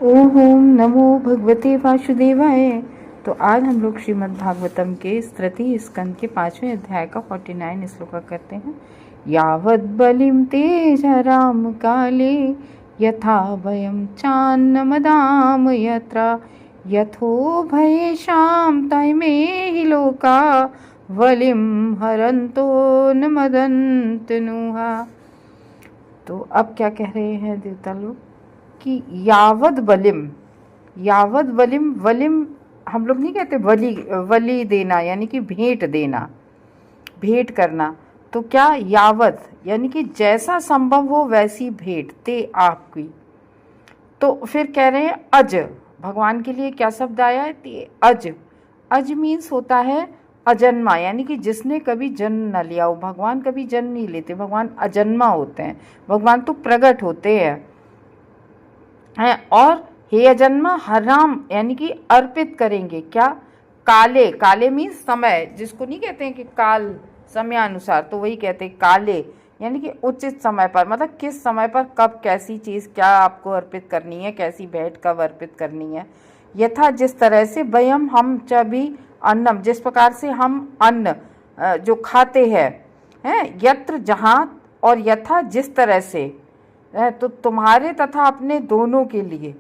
ओम नमो भगवते वासुदेवाय। तो आज हम लोग श्रीमद् भागवतम के तृतीय स्कंद के 5वें अध्याय का 49 श्लोक करते हैं। यावद् बलिं तेजराम काले यथा भयं चान्नमदाम यत्रा यथो भयेषां तैमेहि लोका वलिं हरन्तो न मदन्तनुहा। तो अब क्या कह रहे हैं देवता लोग कि यावद बलिम वलिम हम लोग नहीं कहते वली देना यानी कि भेंट देना, भेंट करना। तो क्या यावद यानी कि जैसा संभव हो वैसी भेंट ते आपकी। तो फिर कह रहे हैं अज, भगवान के लिए क्या शब्द आया है? अज। अज मीन्स होता है अजन्मा, यानी कि जिसने कभी जन्म न लिया हो। भगवान कभी जन्म नहीं लेते, भगवान अजन्मा होते हैं, भगवान तो प्रकट होते हैं। और हे अजन्मा हराम यानी कि अर्पित करेंगे क्या? काले, काले मीन्स समय, जिसको नहीं कहते हैं कि काल समय अनुसार, तो वही कहते हैं काले यानी कि उचित समय पर, मतलब किस समय पर कब कैसी चीज़ क्या आपको अर्पित करनी है, कैसी भेंट कब अर्पित करनी है। यथा जिस तरह से वयम हम च भी अन्नम, जिस प्रकार से हम अन्न जो खाते हैं यत्र जहाँ, और यथा जिस तरह से, तो तुम्हारे तथा अपने दोनों के लिए।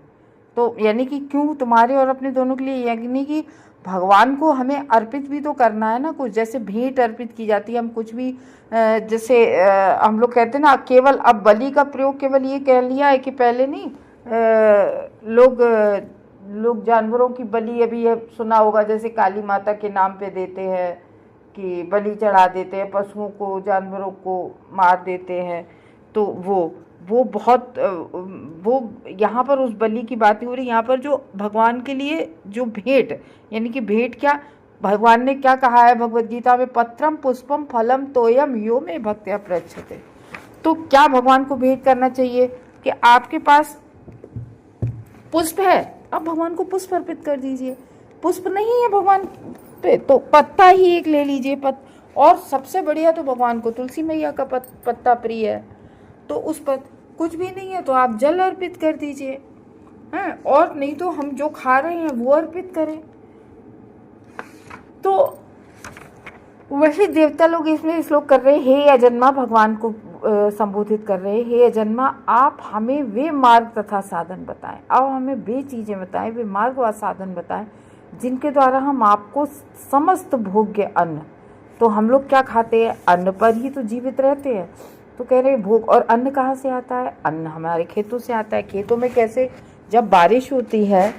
तो यानी कि क्यों तुम्हारे और अपने दोनों के लिए, यानी कि भगवान को हमें अर्पित भी तो करना है ना कुछ। जैसे भेंट अर्पित की जाती है, हम कुछ भी जैसे हम लोग कहते हैं ना, केवल अब बलि का प्रयोग केवल ये कह लिया है कि पहले नहीं लोग जानवरों की बलि, अभी ये सुना होगा जैसे काली माता के नाम पे देते हैं कि बलि चढ़ा देते हैं, पशुओं को जानवरों को मार देते हैं। तो वो बहुत वो यहाँ पर उस बलि की बात हो रही। यहाँ पर जो भगवान के लिए जो भेंट, यानी कि भेंट क्या, भगवान ने क्या कहा है भगवद गीता में? पत्रम पुष्पम फलम तोयम यो में भक्त्या प्रयच्छते। तो क्या भगवान को भेंट करना चाहिए कि आपके पास पुष्प है, आप भगवान को पुष्प अर्पित कर दीजिए। पुष्प नहीं है भगवान पे तो पत्ता ही एक ले लीजिए। और सबसे बढ़िया तो भगवान को तुलसी मैया का पत्ता प्रिय है, तो उस पर कुछ भी नहीं है तो आप जल अर्पित कर दीजिए हैं, और नहीं तो हम जो खा रहे हैं वो अर्पित करें। तो वही देवता लोग इसमें श्लोक कर रहे, हे अजन्मा, भगवान को संबोधित कर रहे, हे अजन्मा आप हमें वे मार्ग तथा साधन बताएं। अब हमें वे चीज़ें बताएं, वे मार्ग व साधन बताएं जिनके द्वारा हम आपको समस्त भोग्य अन्न, तो हम लोग क्या खाते हैं? अन्न पर ही तो जीवित रहते हैं। तो कह रहे भोग, और अन्न कहाँ से आता है? अन्न हमारे खेतों से आता है। खेतों में कैसे? जब बारिश होती है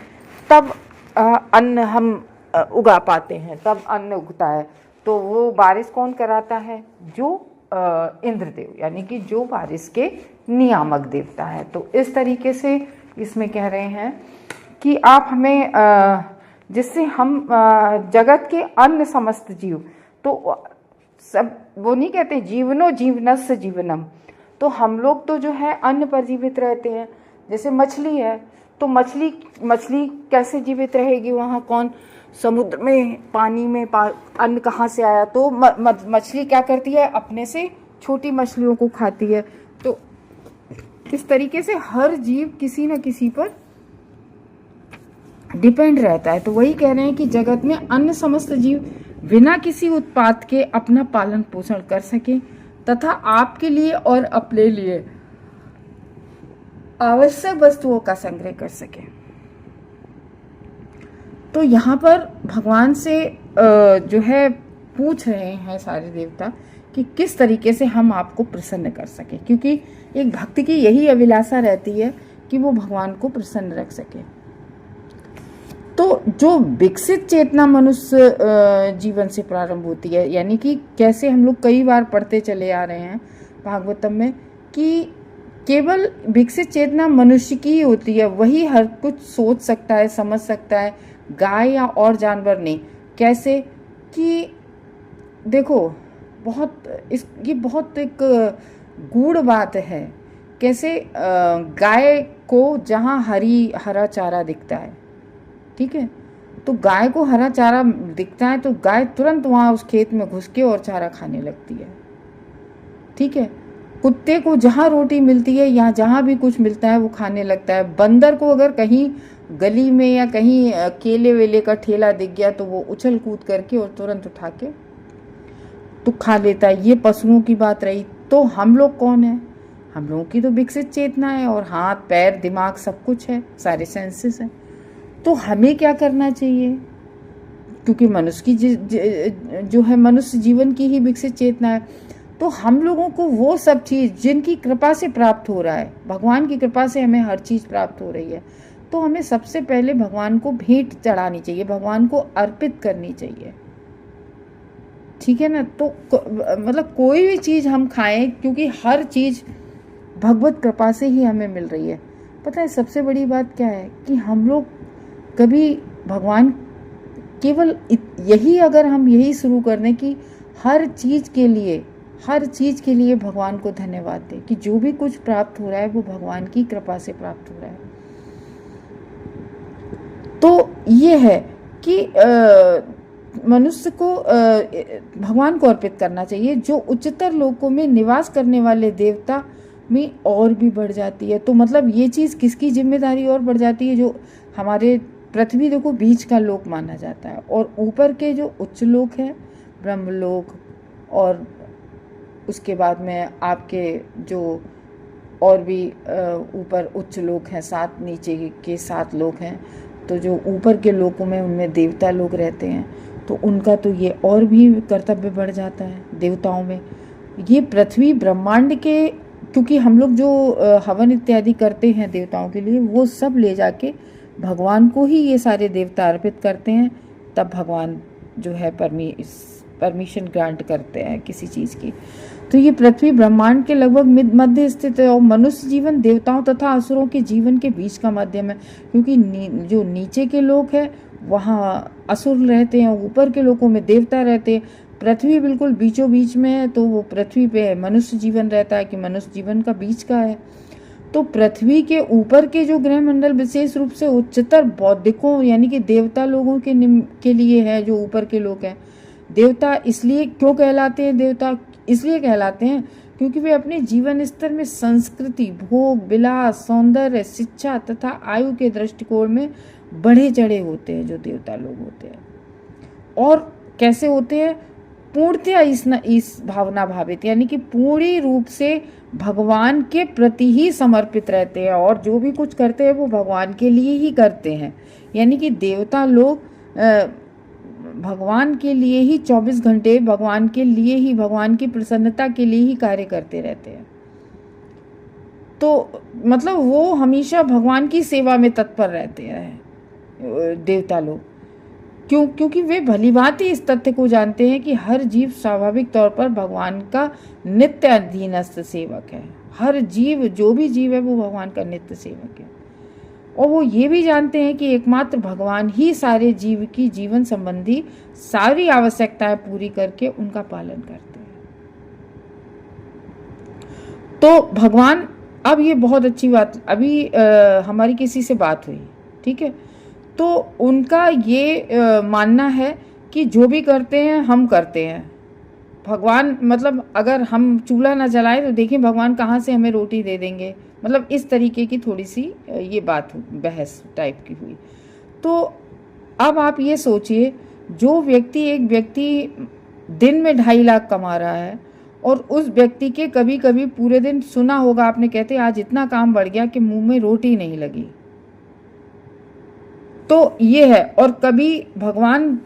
तब अन्न हम उगा पाते हैं, तब अन्न उगता है। तो वो बारिश कौन कराता है? जो इंद्रदेव, यानी कि जो बारिश के नियामक देवता है। तो इस तरीके से इसमें कह रहे हैं कि आप हमें जिससे हम जगत के अन्य समस्त जीव, तो सब वो नहीं कहते जीवनो जीवनस्य जीवनम, तो हम लोग तो जो है अन्न पर जीवित रहते हैं। जैसे मछली है, तो मछली कैसे जीवित रहेगी? वहाँ कौन, समुद्र में पानी में अन्न कहाँ से आया? तो मछली क्या करती है? अपने से छोटी मछलियों को खाती है। तो इस तरीके से हर जीव किसी न किसी पर डिपेंड रहता है। तो वही कह रहे हैं कि जगत में अन्य समस्त जीव बिना किसी उत्पात के अपना पालन पोषण कर सके तथा आपके लिए और अपने लिए आवश्यक वस्तुओं का संग्रह कर सके। तो यहाँ पर भगवान से जो है पूछ रहे हैं सारे देवता कि किस तरीके से हम आपको प्रसन्न कर सके, क्योंकि एक भक्त की यही अभिलाषा रहती है कि वो भगवान को प्रसन्न रख सके। तो जो विकसित चेतना मनुष्य जीवन से प्रारंभ होती है, यानी कि कैसे हम लोग कई बार पढ़ते चले आ रहे हैं भागवतम में कि केवल विकसित चेतना मनुष्य की ही होती है, वही हर कुछ सोच सकता है, समझ सकता है, गाय या और जानवर नहीं। कैसे कि देखो, ये बहुत एक गूढ़ बात है। कैसे गाय को जहाँ हरा चारा दिखता है, ठीक है, तो गाय को हरा चारा दिखता है तो गाय तुरंत वहाँ उस खेत में घुस के और चारा खाने लगती है, ठीक है। कुत्ते को जहाँ रोटी मिलती है या जहाँ भी कुछ मिलता है वो खाने लगता है। बंदर को अगर कहीं गली में या कहीं केले वेले का ठेला दिख गया तो वो उछल कूद करके और तुरंत उठा के तो खा लेता है। ये पशुओं की बात रही। तो हम लोग कौन है? हम लोगों की तो विकसित चेतना है और हाथ पैर दिमाग सब कुछ है, सारे सेंसेस हैं। तो हमें क्या करना चाहिए? क्योंकि मनुष्य की जो है मनुष्य जीवन की ही विकसित चेतना है, तो हम लोगों को वो सब चीज़ जिनकी कृपा से प्राप्त हो रहा है, भगवान की कृपा से हमें हर चीज़ प्राप्त हो रही है, तो हमें सबसे पहले भगवान को भेंट चढ़ानी चाहिए, भगवान को अर्पित करनी चाहिए। ठीक है ना? तो मतलब कोई भी चीज़ हम खाएं, क्योंकि हर चीज़ भगवत कृपा से ही हमें मिल रही है। पता है सबसे बड़ी बात क्या है कि हम लोग कभी भगवान केवल यही, अगर हम यही शुरू कर दें कि हर चीज़ के लिए भगवान को धन्यवाद दें कि जो भी कुछ प्राप्त हो रहा है वो भगवान की कृपा से प्राप्त हो रहा है। तो ये है कि मनुष्य को भगवान को अर्पित करना चाहिए। जो उच्चतर लोकों में निवास करने वाले देवता में और भी बढ़ जाती है। तो मतलब ये चीज़ किसकी जिम्मेदारी और बढ़ जाती है? जो हमारे पृथ्वी देखो बीच का लोक माना जाता है, और ऊपर के जो उच्च लोक हैं, ब्रह्मलोक, और उसके बाद में आपके जो और भी ऊपर उच्च लोक हैं, 7 नीचे के 7 लोक हैं। तो जो ऊपर के लोकों में उनमें देवता लोग रहते हैं, तो उनका तो ये और भी कर्तव्य बढ़ जाता है देवताओं में। ये पृथ्वी ब्रह्मांड के, क्योंकि हम लोग जो हवन इत्यादि करते हैं देवताओं के लिए, वो सब ले जाके भगवान को ही ये सारे देवता अर्पित करते हैं, तब भगवान जो है परमिशन ग्रांट करते हैं किसी चीज़ की। तो ये पृथ्वी ब्रह्मांड के लगभग मध्य स्थित है, और मनुष्य जीवन देवताओं तथा असुरों के जीवन के बीच का माध्यम है। क्योंकि जो नीचे के लोग हैं वहाँ असुर रहते हैं, ऊपर के लोगों में देवता रहते हैं। पृथ्वी बिल्कुल बीचों बीच में है, तो वो पृथ्वी पे मनुष्य जीवन रहता है कि मनुष्य जीवन का बीच का है। तो पृथ्वी के ऊपर के जो ग्रह मंडल विशेष रूप से उच्चतर बौद्धिकों यानी कि देवता लोगों के लिए है। जो ऊपर के लोग हैं, देवता इसलिए क्यों कहलाते हैं? देवता इसलिए कहलाते हैं क्योंकि वे अपने जीवन स्तर में संस्कृति, भोग, विलास, सौंदर्य, शिक्षा तथा आयु के दृष्टिकोण में बढ़े चढ़े होते हैं। जो देवता लोग होते हैं, और कैसे होते हैं? पूर्णतया इस भावना भावित, यानी कि पूरी रूप से भगवान के प्रति ही समर्पित रहते हैं, और जो भी कुछ करते हैं वो भगवान के लिए ही करते हैं। यानी कि देवता लोग भगवान के लिए ही 24 घंटे भगवान के लिए ही, भगवान की प्रसन्नता के लिए ही कार्य करते रहते हैं। तो मतलब वो हमेशा भगवान की सेवा में तत्पर रहते हैं देवता लोग। क्योंकि वे भलीभांति इस तथ्य को जानते हैं कि हर जीव स्वाभाविक तौर पर भगवान का नित्य अधीनस्थ सेवक है। हर जीव, जो भी जीव है वो भगवान का नित्य सेवक है। और वो ये भी जानते हैं कि एकमात्र भगवान ही सारे जीव की जीवन संबंधी सारी आवश्यकताएं पूरी करके उनका पालन करते हैं। तो भगवान, अब ये बहुत अच्छी बात, अभी हमारी किसी से बात हुई, ठीक है, तो उनका ये मानना है कि जो भी करते हैं हम करते हैं। भगवान मतलब अगर हम चूल्हा ना जलाएं तो देखिए भगवान कहाँ से हमें रोटी दे देंगे। मतलब इस तरीके की थोड़ी सी ये बात बहस टाइप की हुई। तो अब आप ये सोचिए, एक व्यक्ति दिन में 2.5 लाख कमा रहा है, और उस व्यक्ति के कभी कभी पूरे दिन, सुना होगा आपने, कहते आज इतना काम बढ़ गया कि मुंह में रोटी नहीं लगी। तो ये है। और कभी भगवान,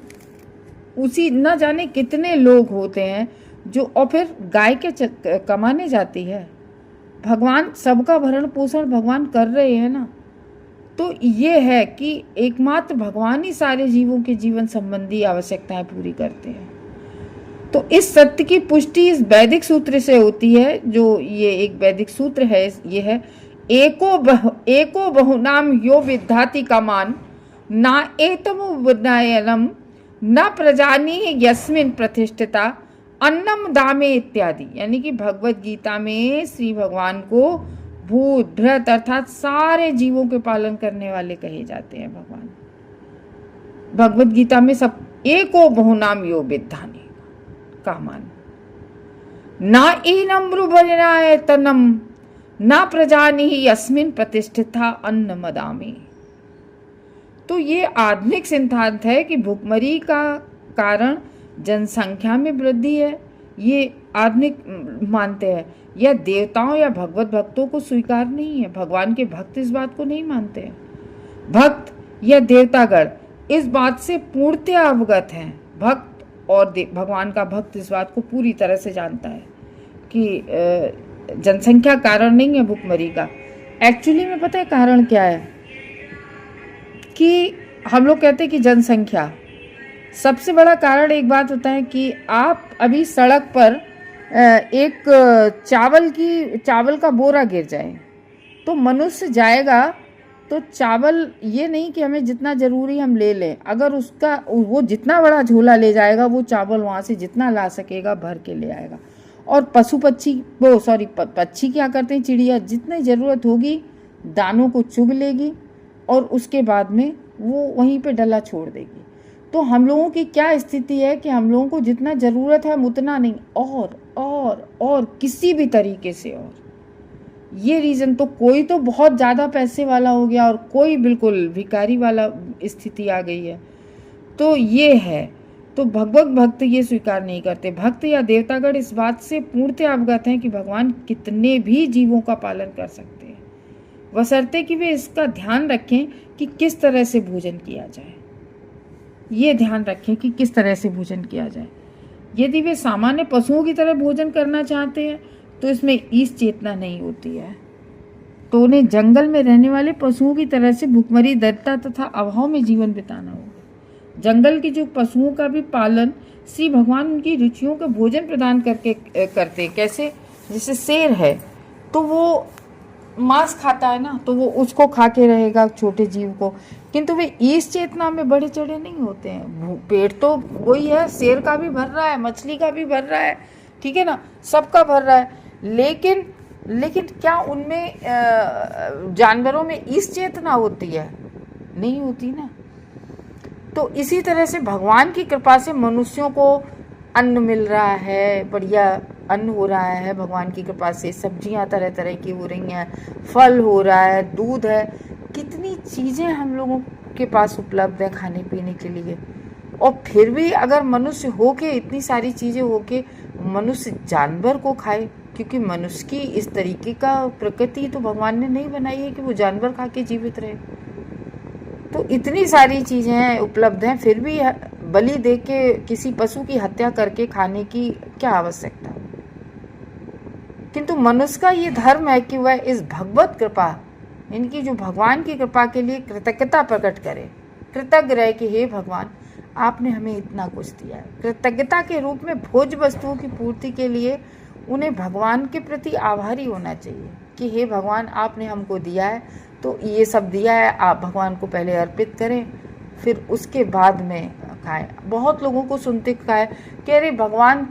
उसी न जाने कितने लोग होते हैं जो, और फिर गाय के कमाने जाती है। भगवान सबका भरण पोषण भगवान कर रहे हैं ना। तो ये है कि एकमात्र भगवान ही सारे जीवों के जीवन संबंधी आवश्यकताएं पूरी करते हैं। तो इस सत्य की पुष्टि इस वैदिक सूत्र से होती है। जो ये एक वैदिक सूत्र है, ये है एको बहुनाम यो विद्धाति कामान ना एतमुपनयनम न प्रजानी यस्मिन प्रतिष्ठिता अन्नम दामे इत्यादि। यानी कि भगवत गीता में श्री भगवान को भूत भ्रत अर्थात सारे जीवों के पालन करने वाले कहे जाते हैं। भगवान भगवत गीता में सब एको बहुनाम यो विद्धानी कामान। ना एनमृभजनाय तनम ना प्रजानि अस्मिन प्रतिष्ठिता अन्न मदामी। तो ये आधुनिक सिद्धांत है कि भुखमरी का कारण जनसंख्या में वृद्धि है, ये आधुनिक मानते हैं। यह देवताओं या भगवत भक्तों को स्वीकार नहीं है। भगवान के भक्त इस बात को नहीं मानते हैं। भक्त या देवतागण इस बात से पूर्णतः अवगत हैं। भक्त और भगवान का भक्त इस बात को पूरी तरह से जानता है कि जनसंख्या कारण नहीं है भुखमरी का। एक्चुअली में पता है कारण क्या है कि हम लोग कहते हैं कि जनसंख्या, सबसे बड़ा कारण एक बात होता है कि आप अभी सड़क पर एक चावल का बोरा गिर जाए तो मनुष्य जाएगा तो चावल, ये नहीं कि हमें जितना ज़रूरी हम ले लें, अगर उसका वो जितना बड़ा झोला ले जाएगा वो चावल वहाँ से जितना ला सकेगा भर के ले आएगा। और पक्षी क्या करते हैं, चिड़िया जितनी ज़रूरत होगी दानों को चुग लेगी और उसके बाद में वो वहीं पे डला छोड़ देगी। तो हम लोगों की क्या स्थिति है कि हम लोगों को जितना ज़रूरत है हम उतना नहीं, और किसी भी तरीके से। और ये रीज़न, तो कोई तो बहुत ज़्यादा पैसे वाला हो गया और कोई बिल्कुल भिखारी वाला स्थिति आ गई है। तो ये है, तो भगवत भक्त ये स्वीकार नहीं करते। भक्त या देवतागण इस बात से पूर्णतः अवगत हैं कि भगवान कितने भी जीवों का पालन कर सकते हैं, बशर्ते कि वे इसका ध्यान रखें कि किस तरह से भोजन किया जाए। ये ध्यान रखें कि किस तरह से भोजन किया जाए। यदि वे सामान्य पशुओं की तरह भोजन करना चाहते हैं तो इसमें ईश चेतना नहीं होती है, तो उन्हें जंगल में रहने वाले पशुओं की तरह से भुखमरी, दरिद्रता तथा अभाव में जीवन बिताना होगा। जंगल के जो पशुओं का भी पालन श्री भगवान उनकी रुचियों का भोजन प्रदान करके करते। कैसे? जैसे शेर है तो वो मांस खाता है ना, तो वो उसको खा के रहेगा छोटे जीव को, किंतु वे ईश चेतना में बढ़े चढ़े नहीं होते हैं। पेट तो वही है, शेर का भी भर रहा है, मछली का भी भर रहा है, ठीक है ना, सबका भर रहा है, लेकिन क्या उनमें जानवरों में ईश चेतना होती है? नहीं होती ना। तो इसी तरह से भगवान की कृपा से मनुष्यों को अन्न मिल रहा है, बढ़िया अन्न हो रहा है भगवान की कृपा से, सब्जियां तरह तरह की हो रही हैं, फल हो रहा है, दूध है, कितनी चीज़ें हम लोगों के पास उपलब्ध है खाने पीने के लिए। और फिर भी अगर मनुष्य हो के, इतनी सारी चीज़ें हो के मनुष्य जानवर को खाए, क्योंकि मनुष्य की इस तरीके का प्रकृति तो भगवान ने नहीं बनाई है कि वो जानवर खा के जीवित रहे। तो इतनी सारी चीज़ें उपलब्ध हैं, फिर भी बलि दे के किसी पशु की हत्या करके खाने की क्या आवश्यकता? किंतु मनुष्य का ये धर्म है कि वह इस भगवत कृपा, इनकी जो भगवान की कृपा के लिए कृतज्ञता प्रकट करे, कृतज्ञ रहे कि हे भगवान आपने हमें इतना कुछ दिया है। कृतज्ञता के रूप में भोज्य वस्तुओं की पूर्ति के लिए उन्हें भगवान के प्रति आभारी होना चाहिए कि हे भगवान आपने हमको दिया है, तो ये सब दिया है, आप भगवान को पहले अर्पित करें, फिर उसके बाद में खाएं। बहुत लोगों को सुनते खाए कि अरे भगवान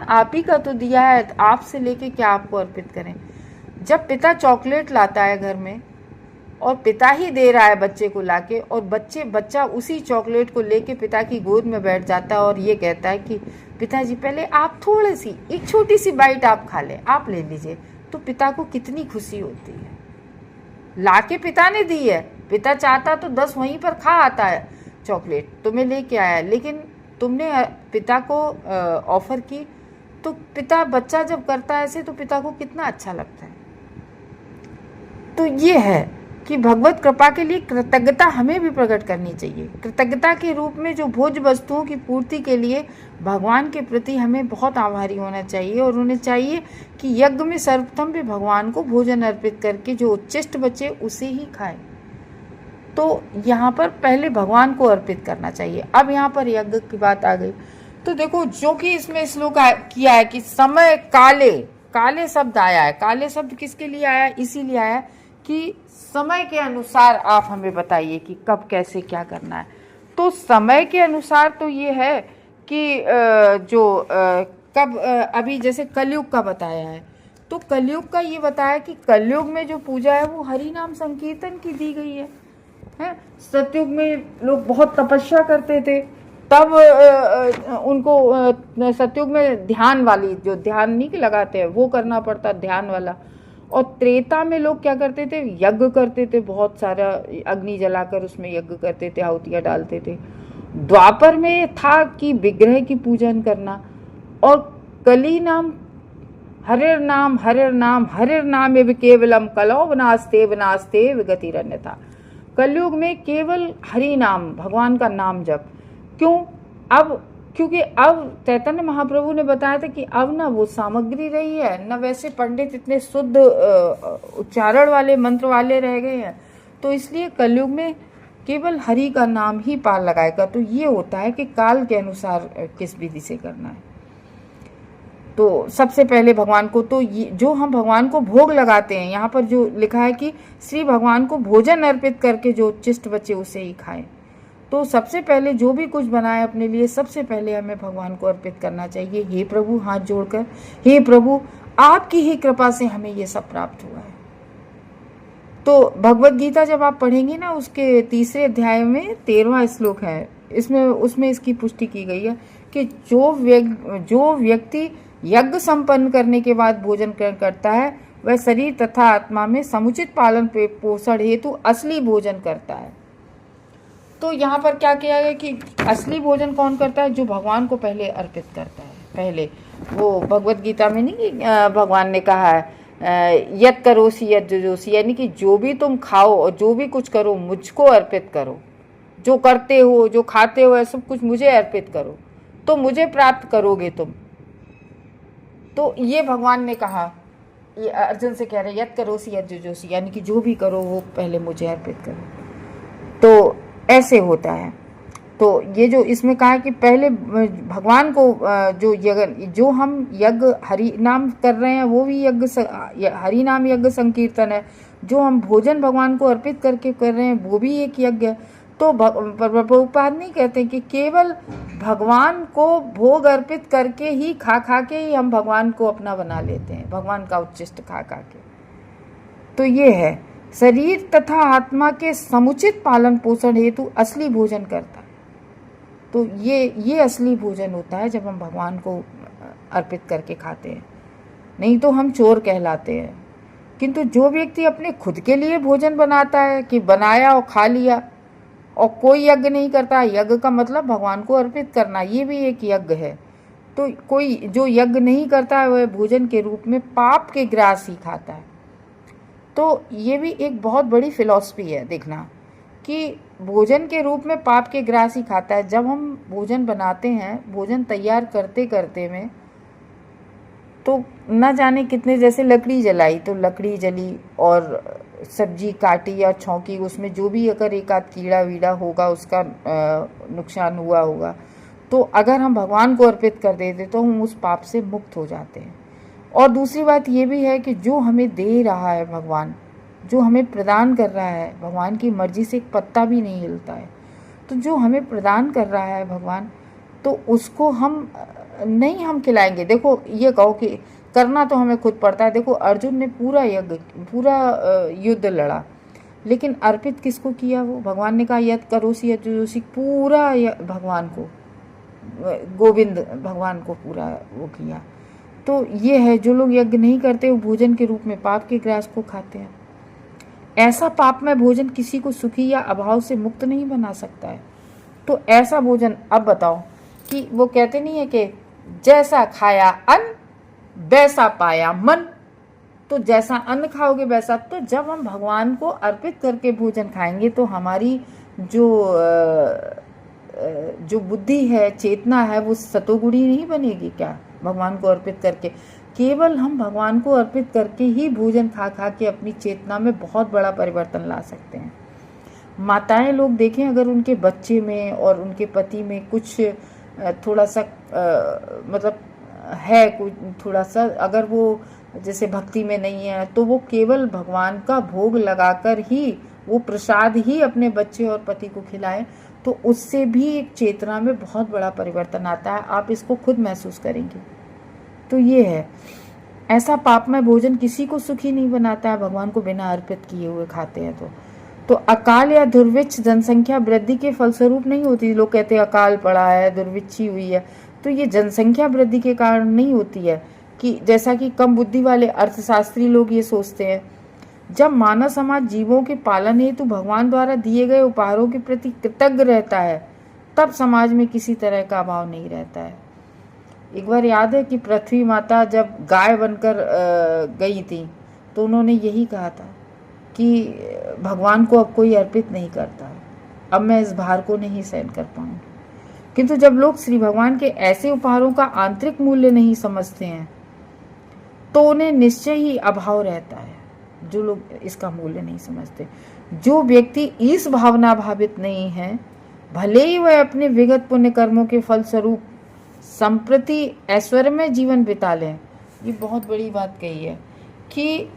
आप ही का तो दिया है, आपसे लेके क्या आपको अर्पित करें। जब पिता चॉकलेट लाता है घर में और पिता ही दे रहा है बच्चे को लाके, और बच्चा उसी चॉकलेट को लेके पिता की गोद में बैठ जाता है और ये कहता है कि पिताजी पहले आप थोड़ी सी, एक छोटी सी बाइट आप खा लें, आप ले लीजिए, तो पिता को कितनी खुशी होती है। लाके पिता ने दी है, पिता चाहता तो 10 वहीं पर खा आता है चॉकलेट, तुम्हें लेके आया, लेकिन तुमने पिता को ऑफर की, तो बच्चा जब करता है ऐसे तो पिता को कितना अच्छा लगता है। तो ये है कि भगवत कृपा के लिए कृतज्ञता हमें भी प्रकट करनी चाहिए। कृतज्ञता के रूप में जो भोज्य वस्तुओं की पूर्ति के लिए भगवान के प्रति हमें बहुत आभारी होना चाहिए, और उन्हें चाहिए कि यज्ञ में सर्वप्रथम भी भगवान को भोजन अर्पित करके जो उच्चिष्ट बचे उसे ही खाए। तो यहाँ पर पहले भगवान को अर्पित करना चाहिए। अब यहाँ पर यज्ञ की बात आ गई, तो देखो जो कि इसमें श्लोक किया है कि समय काले शब्द आया है। काले शब्द किसके लिए आया? इसीलिए आया कि समय के अनुसार आप हमें बताइए कि कब कैसे क्या करना है। तो समय के अनुसार तो ये है कि कब, अभी जैसे कलयुग का बताया है, तो कलयुग का ये बताया कि कलयुग में जो पूजा है वो हरि नाम संकीर्तन की दी गई है। सतयुग में लोग बहुत तपस्या करते थे, तब उनको सतयुग में ध्यान वाली, जो ध्यान नहीं लगाते हैं वो करना पड़ता, ध्यान वाला। और त्रेता में लोग क्या करते थे, यज्ञ करते थे, बहुत सारा अग्नि जलाकर उसमें यज्ञ करते थे, आहुतियाँ डालते थे। द्वापर में था कि विग्रह की पूजन करना। और कली नाम हरिर नाम हरिर नाम हरिर नाम एव केवलम कलौ वनास्ते वनास्ते विगतिरन्य था। कलयुग में केवल हरि नाम, भगवान का नाम जप। क्यों? अब क्योंकि अब चैतन्य महाप्रभु ने बताया था कि अब ना वो सामग्री रही है, न वैसे पंडित इतने शुद्ध उच्चारण वाले मंत्र वाले रह गए हैं, तो इसलिए कलयुग में केवल हरि का नाम ही पार लगाएगा। तो ये होता है कि काल के अनुसार किस विधि से करना है। तो सबसे पहले भगवान को, तो ये जो हम भगवान को भोग लगाते हैं, यहाँ पर जो लिखा है कि श्री भगवान को भोजन अर्पित करके जो चिष्ट बचे उसे ही खाएं। तो सबसे पहले जो भी कुछ बनाए अपने लिए, सबसे पहले हमें भगवान को अर्पित करना चाहिए। हे प्रभु, हाथ जोड़कर, हे प्रभु आपकी ही कृपा से हमें ये सब प्राप्त हुआ है। तो भगवत गीता जब आप पढ़ेंगे ना, उसके 3 अध्याय में 13वां श्लोक है, इसमें उसमें इसकी पुष्टि की गई है कि जो व्यक्ति यज्ञ संपन्न करने के बाद भोजन करता है, वह शरीर तथा आत्मा में समुचित पालन पोषण हेतु असली भोजन करता है। तो यहाँ पर क्या किया गया कि असली भोजन कौन करता है? जो भगवान को पहले अर्पित करता है। पहले वो भगवत गीता में नहीं भगवान ने कहा है यत करोसी यत जुजोसी, यानी कि जो भी तुम खाओ और जो भी कुछ करो मुझको अर्पित करो। जो करते हो, जो खाते हो, सब कुछ मुझे अर्पित करो, तो मुझे प्राप्त करोगे तुम। तो ये भगवान ने कहा, ये अर्जुन से कह रहे यत करोसी यत जुजोसी, यानी कि जो भी करो वो पहले मुझे अर्पित करो। तो ऐसे होता है। तो ये जो इसमें कहा कि पहले भगवान को जो हम यज्ञ हरि नाम कर रहे हैं, वो भी यज्ञ हरि नाम यज्ञ संकीर्तन है। जो हम भोजन भगवान को अर्पित करके कर रहे हैं, वो भी एक यज्ञ है। तो प्रभुपाद नहीं कहते कि केवल भगवान को भोग अर्पित करके ही खा के ही हम भगवान को अपना बना लेते हैं, भगवान का उच्चिष्ट खा के। तो ये है, शरीर तथा आत्मा के समुचित पालन पोषण हेतु असली भोजन करता है। तो ये असली भोजन होता है जब हम भगवान को अर्पित करके खाते हैं, नहीं तो हम चोर कहलाते हैं। किंतु जो व्यक्ति अपने खुद के लिए भोजन बनाता है कि बनाया और खा लिया, और कोई यज्ञ नहीं करता, यज्ञ का मतलब भगवान को अर्पित करना, ये भी एक यज्ञ है। तो कोई जो यज्ञ नहीं करता है वह भोजन के रूप में पाप के ग्रास ही खाता है। तो ये भी एक बहुत बड़ी फिलॉसफी है, देखना कि भोजन के रूप में पाप के ग्रास ही खाता है। जब हम भोजन बनाते हैं, भोजन तैयार करते करते में तो न जाने कितने, जैसे लकड़ी जलाई तो लकड़ी जली और सब्जी काटी या छौंकी, उसमें जो भी अगर एक आध कीड़ा वीड़ा होगा उसका नुकसान हुआ होगा, तो अगर हम भगवान को अर्पित कर देते तो हम उस पाप से मुक्त हो जाते हैं। और दूसरी बात ये भी है कि जो हमें दे रहा है भगवान, जो हमें प्रदान कर रहा है, भगवान की मर्जी से एक पत्ता भी नहीं हिलता है, तो जो हमें प्रदान कर रहा है भगवान, तो उसको हम खिलाएंगे। देखो, ये कहो कि करना तो हमें खुद पड़ता है। देखो, अर्जुन ने पूरा युद्ध लड़ा, लेकिन अर्पित किसको किया? वो भगवान ने कहा यत करोसी यत जुजोसी, पूरा भगवान को, गोविंद भगवान को पूरा वो किया। तो ये है, जो लोग यज्ञ नहीं करते वो भोजन के रूप में पाप के ग्रास को खाते हैं। ऐसा पापमय भोजन किसी को सुखी या अभाव से मुक्त नहीं बना सकता है। तो ऐसा भोजन, अब बताओ कि वो कहते नहीं है कि जैसा खाया अन्न वैसा पाया मन। तो जैसा अन्न खाओगे वैसा, तो जब हम भगवान को अर्पित करके भोजन खाएंगे तो हमारी जो बुद्धि है, चेतना है, वो सतोगुणी नहीं बनेगी क्या? भगवान को अर्पित करके, केवल हम भगवान को अर्पित करके ही भोजन खा के अपनी चेतना में बहुत बड़ा परिवर्तन ला सकते हैं। माताएं लोग देखें, अगर उनके बच्चे में और उनके पति में कुछ थोड़ा सा मतलब है, कुछ थोड़ा सा अगर वो जैसे भक्ति में नहीं है, तो वो केवल भगवान का भोग लगाकर ही, वो प्रसाद ही अपने बच्चे और पति को खिलाएं, तो उससे भी एक चेतना में बहुत बड़ा परिवर्तन आता है। आप इसको खुद महसूस करेंगे। तो ये है, ऐसा पापमय भोजन किसी को सुखी नहीं बनाता है, भगवान को बिना अर्पित किए हुए खाते हैं तो अकाल या दुर्भिक्ष जनसंख्या वृद्धि के फलस्वरूप नहीं होती। लोग कहते हैं अकाल पड़ा है, दुर्भिक्षी हुई है, तो ये जनसंख्या वृद्धि के कारण नहीं होती है, कि जैसा कि कम बुद्धि वाले अर्थशास्त्री लोग ये सोचते हैं। जब मानव समाज जीवों के पालन हेतु भगवान द्वारा दिए गए उपहारों के प्रति कृतज्ञ रहता है, तब समाज में किसी तरह का अभाव नहीं रहता है। एक बार याद है कि पृथ्वी माता जब गाय बनकर गई थी, तो उन्होंने यही कहा था कि भगवान को अब कोई अर्पित नहीं करता, अब मैं इस भार को नहीं सहन कर पाऊंगी। किंतु जब लोग श्री भगवान के ऐसे उपहारों का आंतरिक मूल्य नहीं समझते हैं, तो उन्हें निश्चय ही अभाव रहता है। जो लोग इसका मूल्य नहीं समझते, जो व्यक्ति इस भावना भावित नहीं है, भले ही वह अपने विगत पुण्य कर्मों के फलस्वरूप संप्रति ऐश्वर्य में जीवन बिता लें। ये बहुत बड़ी बात कही है कि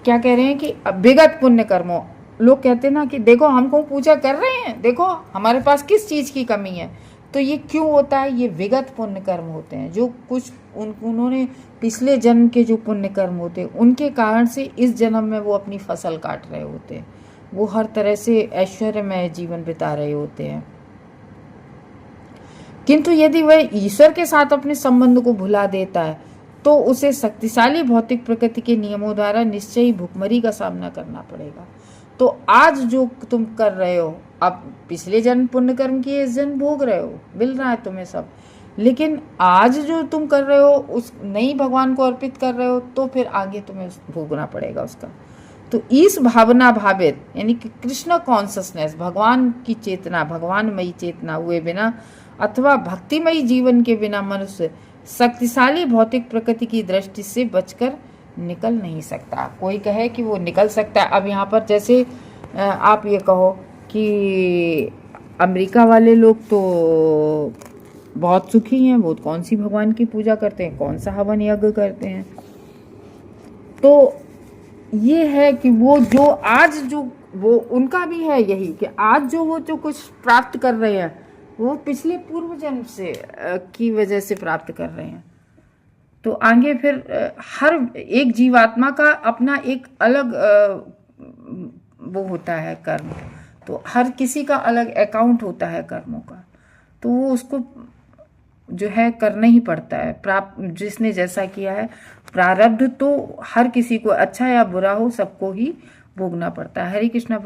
क्या कह रहे हैं कि विगत पुण्य कर्मों, लोग कहते हैं ना कि देखो हमको पूजा कर रहे हैं, देखो हमारे पास किस चीज़ की कमी है। तो ये क्यों होता है? ये विगत पुण्य कर्म होते हैं, जो कुछ उन्होंने पिछले जन्म के जो पुण्य कर्म होते हैं उनके कारण से इस जन्म में वो अपनी फसल काट रहे होते हैं, वो हर तरह से ऐश्वर्यमय जीवन बिता रहे होते हैं। किंतु यदि वह ईश्वर के साथ अपने संबंध को भुला देता है, तो उसे शक्तिशाली भौतिक प्रकृति के नियमों द्वारा निश्चय ही भुखमरी का सामना करना पड़ेगा। तो आज जो तुम कर रहे हो, अब पिछले जन्म पुण्य कर्म किए, इस जन्म भोग रहे हो, मिल रहा है तुम्हें सब, लेकिन आज जो तुम कर रहे हो उस नहीं भगवान को अर्पित कर रहे हो, तो फिर आगे तुम्हें भोगना पड़ेगा उसका। तो इस भावना भावित यानी कि कृष्ण कॉन्शसनेस, भगवान की चेतना, भगवानमयी चेतना हुए बिना अथवा भक्तिमयी जीवन के बिना मनुष्य शक्तिशाली भौतिक प्रकृति की दृष्टि से बचकर निकल नहीं सकता। कोई कहे कि वो निकल सकता है। अब यहाँ पर जैसे आप ये कहो कि अमेरिका वाले लोग तो बहुत सुखी हैं, वो कौन सी भगवान की पूजा करते हैं, कौन सा हवन यज्ञ करते हैं। तो ये है कि वो जो आज जो वो उनका भी है यही कि आज जो वो जो कुछ प्राप्त कर रहे हैं वो पिछले पूर्व जन्म से की वजह से प्राप्त कर रहे हैं। तो आगे फिर हर एक जीवात्मा का अपना एक अलग वो होता है कर्म, तो हर किसी का अलग अकाउंट होता है कर्मों का, तो वो उसको जो है करना ही पड़ता है। प्राप्त जिसने जैसा किया है, प्रारब्ध तो हर किसी को अच्छा या बुरा हो सबको ही भोगना पड़ता है। हरे कृष्णा।